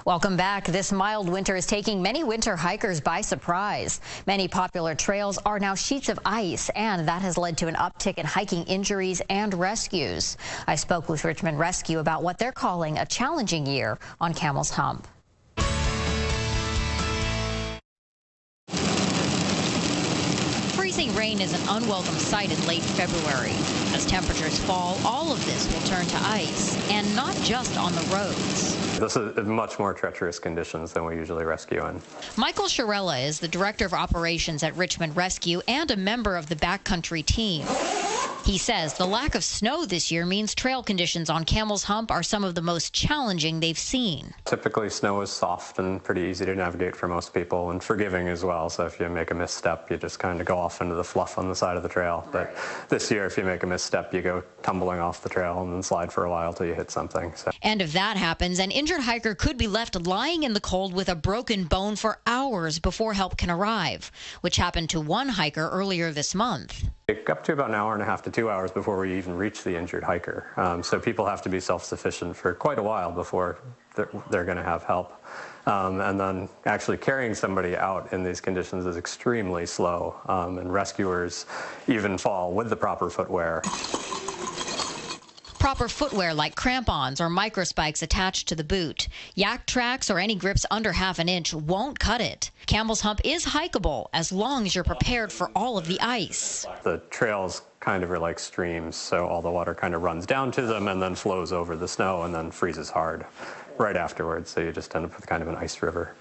Welcome back. This mild winter is taking many winter hikers by surprise. Many popular trails are now sheets of ice, and that has led to an uptick in hiking injuries and rescues. I spoke with Richmond Rescue about what they're calling a challenging year on Camel's Hump. Freezing rain is an unwelcome sight in late February. As temperatures fall, all of this will turn to ice, and not just on the roads. This is much more treacherous conditions than we usually rescue in. Michael Sharella is the Director of Operations at Richmond Rescue and a member of the backcountry team. He says the lack of snow this year means trail conditions on Camel's Hump are some of the most challenging they've seen. Typically, snow is soft and pretty easy to navigate for most people, and forgiving as well. So if you make a misstep, you just kind of go off into the fluff on the side of the trail. But this year, if you make a misstep, you go tumbling off the trail and then slide for a while till you hit something. So. And if that happens, an injured hiker could be left lying in the cold with a broken bone for hours before help can arrive, which happened to one hiker earlier this month. Up to about an hour and a half to 2 hours before we even reach the injured hiker. So people have to be self-sufficient for quite a while before they're going to have help. And then actually carrying somebody out in these conditions is extremely slow, and rescuers even fall with the proper footwear. Proper footwear like crampons or microspikes attached to the boot. Yak tracks or any grips under ½ an inch won't cut it. Camel's Hump is hikeable as long as you're prepared for all of the ice. The trails kind of are like streams, so all the water kind of runs down to them and then flows over the snow and then freezes hard right afterwards, so you just end up with kind of an ice river.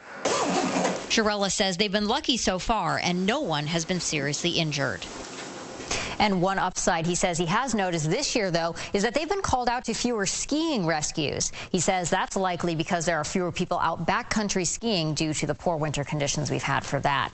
Sharella says they've been lucky so far and no one has been seriously injured. And one upside he says he has noticed this year, though, is that they've been called out to fewer skiing rescues. He says that's likely because there are fewer people out backcountry skiing due to the poor winter conditions we've had for that.